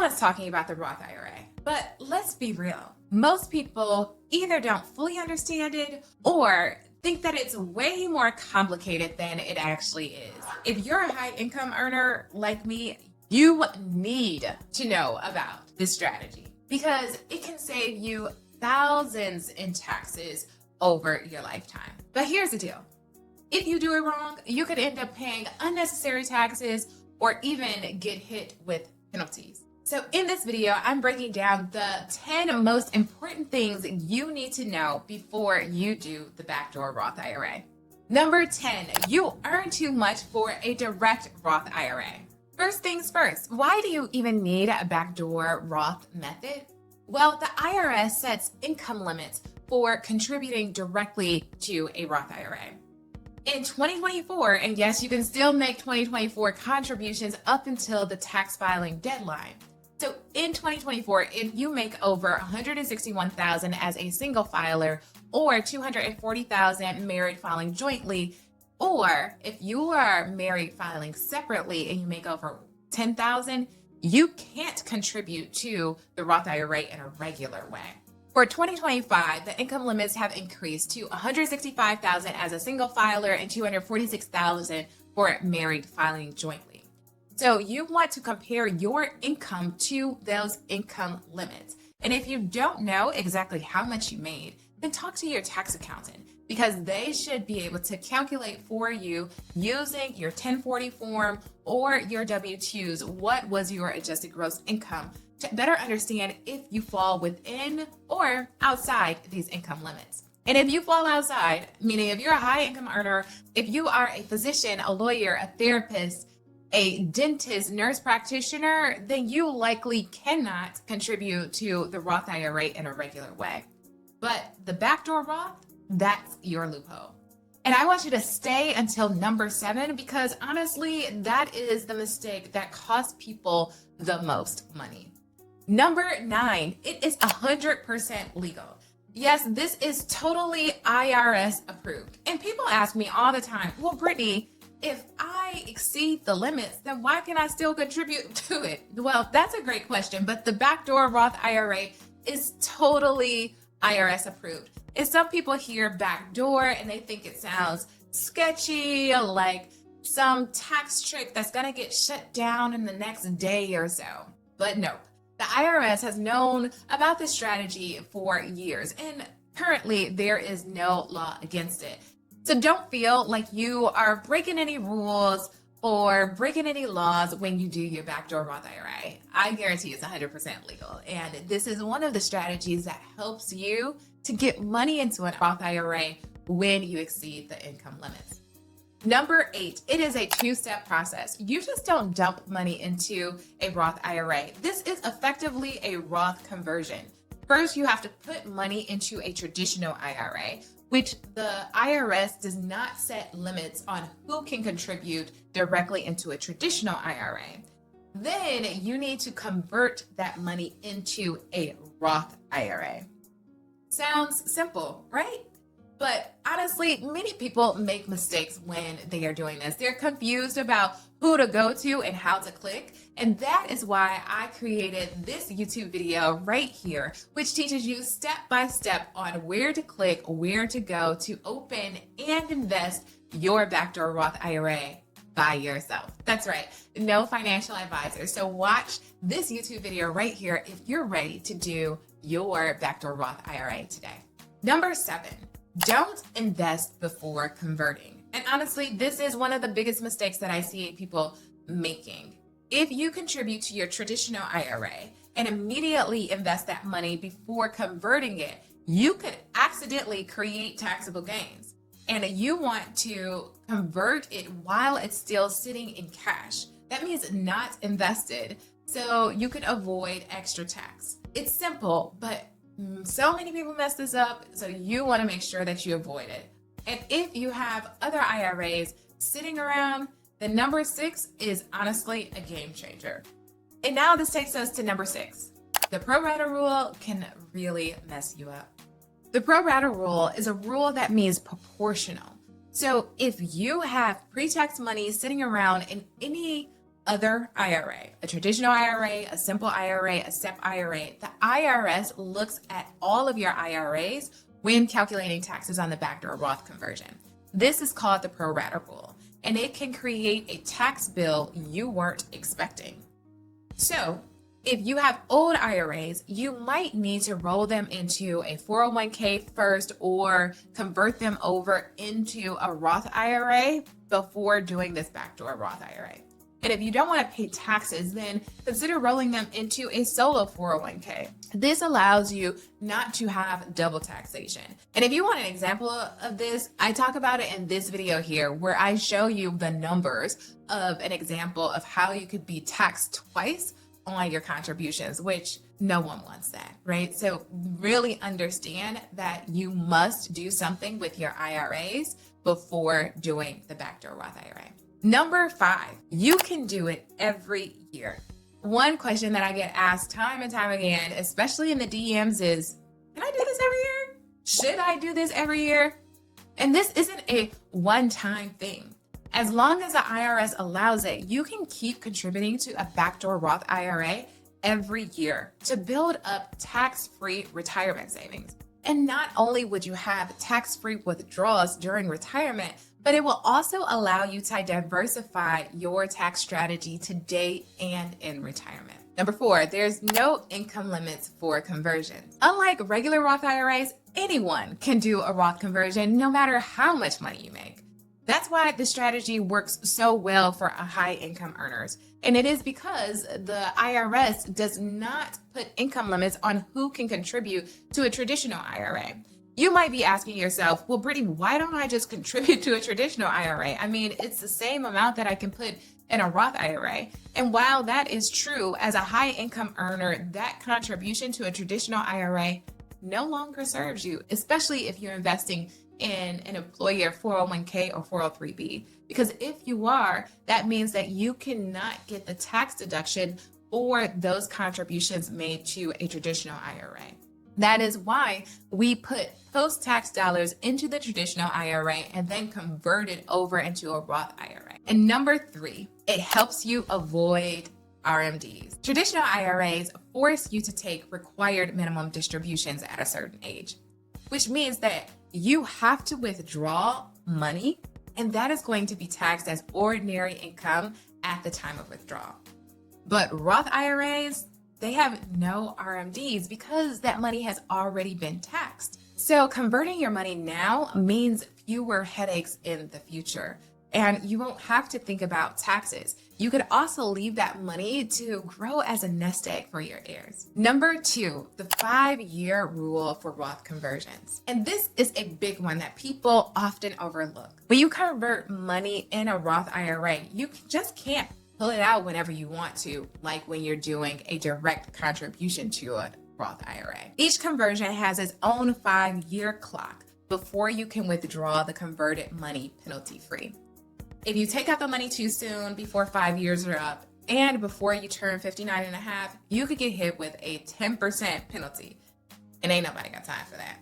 Everyone's talking about the Roth IRA, but let's be real. Most people either don't fully understand it or think that it's way more complicated than it actually is. If you're a high income earner like me, you need to know about this strategy because it can save you thousands in taxes over your lifetime. But here's the deal. If you do it wrong, you could end up paying unnecessary taxes or even get hit with penalties. So in this video, I'm breaking down the 10 most important things you need to know before you do the Backdoor Roth IRA. Number 10, you earn too much for a direct Roth IRA. First things first, why do you even need a backdoor Roth method? Well, the IRS sets income limits for contributing directly to a Roth IRA. In 2024, and yes, you can still make 2024 contributions up until the tax filing deadline. So in 2024, if you make over $161,000 as a single filer or $240,000 married filing jointly, or if you are married filing separately and you make over $10,000, you can't contribute to the Roth IRA in a regular way. For 2025, the income limits have increased to $165,000 as a single filer and $246,000 for married filing jointly. So you want to compare your income to those income limits. And if you don't know exactly how much you made, then talk to your tax accountant because they should be able to calculate for you using your 1040 form or your W-2s what was your adjusted gross income to better understand if you fall within or outside these income limits. And if you fall outside, meaning if you're a high income earner, if you are a physician, a lawyer, a therapist, a dentist, nurse practitioner, then you likely cannot contribute to the Roth IRA in a regular way. But the backdoor Roth, that's your loophole. And I want you to stay until number 7 because honestly, that is the mistake that costs people the most money. Number 9, it is 100% legal. Yes, this is totally IRS approved. And people ask me all the time, well, Brittany, if I exceed the limits, then why can I still contribute to it? Well, that's a great question, but the backdoor Roth IRA is totally IRS approved. And some people hear backdoor and they think it sounds sketchy, like some tax trick that's gonna get shut down in the next day or so. But no. The IRS has known about this strategy for years, and currently there is no law against it. So don't feel like you are breaking any rules or breaking any laws when you do your backdoor Roth IRA. I guarantee it's 100% legal, and this is one of the strategies that helps you to get money into an Roth IRA when you exceed the income limits. Number 8, it is a 2-step process. You just don't dump money into a Roth IRA. This is effectively a Roth conversion. First, you have to put money into a traditional IRA, which the IRS does not set limits on who can contribute directly into a traditional IRA. Then you need to convert that money into a Roth IRA. Sounds simple, right? But honestly, many people make mistakes when they are doing this. They're confused about who to go to and how to click. And that is why I created this YouTube video right here, which teaches you step by step on where to click, where to go to open and invest your backdoor Roth IRA by yourself. That's right, no financial advisor. So watch this YouTube video right here if you're ready to do your backdoor Roth IRA today. Number 7. Don't invest before converting. And honestly, this is one of the biggest mistakes that I see people making. If you contribute to your traditional IRA and immediately invest that money before converting it, you could accidentally create taxable gains. And you want to convert it while it's still sitting in cash. That means not invested, so you could avoid extra tax. It's simple, but so many people mess this up, so you want to make sure that you avoid it. And if you have other IRAs sitting around, then number 6 is honestly a game changer. And now this takes us to number 6. The pro rata rule can really mess you up. The pro rata rule is a rule that means proportional. So if you have pre-tax money sitting around in any other IRA, a traditional IRA, a simple IRA, a SEP IRA, the IRS looks at all of your IRAs when calculating taxes on the backdoor Roth conversion. This is called the pro rata rule, and it can create a tax bill you weren't expecting. So, if you have old IRAs, you might need to roll them into a 401k first or convert them over into a Roth IRA before doing this backdoor Roth IRA. And if you don't want to pay taxes, then consider rolling them into a solo 401k. This allows you not to have double taxation. And if you want an example of this, I talk about it in this video here, where I show you the numbers of an example of how you could be taxed twice on your contributions, which no one wants that, right? So really understand that you must do something with your IRAs before doing the backdoor Roth IRA. Number 5, you can do it every year. One question that I get asked time and time again, especially in the DMs, is, can I do this every year? Should I do this every year? And this isn't a one-time thing. As long as the IRS allows it, you can keep contributing to a backdoor Roth IRA every year to build up tax-free retirement savings. And not only would you have tax-free withdrawals during retirement, but it will also allow you to diversify your tax strategy today and in retirement. Number 4, there's no income limits for conversions. Unlike regular Roth IRAs, anyone can do a Roth conversion no matter how much money you make. That's why the strategy works so well for high income earners. And it is because the IRS does not put income limits on who can contribute to a traditional IRA. You might be asking yourself, well, Brittany, why don't I just contribute to a traditional IRA? I mean, it's the same amount that I can put in a Roth IRA. And while that is true, as a high income earner, that contribution to a traditional IRA no longer serves you, especially if you're investing in an employer 401k or 403b. Because if you are, that means that you cannot get the tax deduction for those contributions made to a traditional IRA. That is why we put post-tax dollars into the traditional IRA and then convert it over into a Roth IRA. And number 3, it helps you avoid RMDs. Traditional IRAs force you to take required minimum distributions at a certain age, which means that you have to withdraw money, and that is going to be taxed as ordinary income at the time of withdrawal. But Roth IRAs, they have no RMDs because that money has already been taxed. So converting your money now means fewer headaches in the future, and you won't have to think about taxes. You could also leave that money to grow as a nest egg for your heirs. Number 2, the 5-year rule for Roth conversions. And this is a big one that people often overlook. When you convert money in a Roth IRA, you just can't pull it out whenever you want to, like when you're doing a direct contribution to a Roth IRA. Each conversion has its own 5-year clock before you can withdraw the converted money penalty-free. If you take out the money too soon, before 5 years are up, and before you turn 59 and a half, you could get hit with a 10% penalty. And ain't nobody got time for that.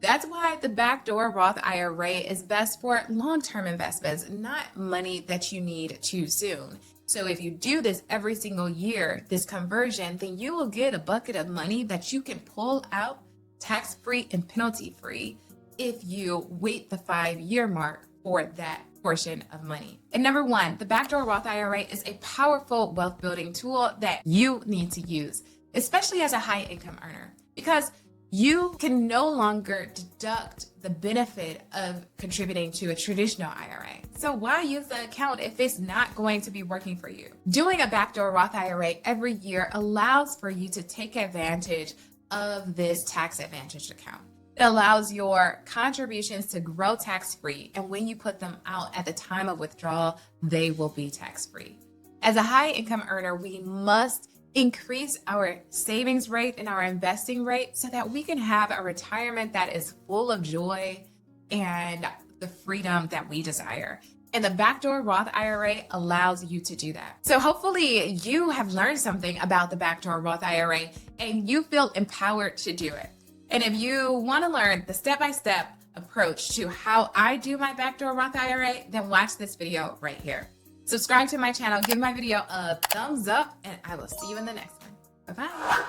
That's why the backdoor Roth IRA is best for long-term investments, not money that you need too soon. So if you do this every single year, this conversion, then you will get a bucket of money that you can pull out tax-free and penalty-free if you wait the 5-year mark for that portion of money. And number 1, the backdoor Roth IRA is a powerful wealth building tool that you need to use, especially as a high income earner, because you can no longer deduct the benefit of contributing to a traditional IRA. So why use the account if it's not going to be working for you? Doing a backdoor Roth IRA every year allows for you to take advantage of this tax advantage account. It allows your contributions to grow tax-free, and when you put them out at the time of withdrawal, they will be tax-free. As a high-income earner, we must increase our savings rate and our investing rate so that we can have a retirement that is full of joy and the freedom that we desire. And the backdoor Roth IRA allows you to do that. So hopefully you have learned something about the backdoor Roth IRA and you feel empowered to do it. And if you want to learn the step-by-step approach to how I do my backdoor Roth IRA, then watch this video right here. Subscribe to my channel, give my video a thumbs up, and I will see you in the next one. Bye-bye.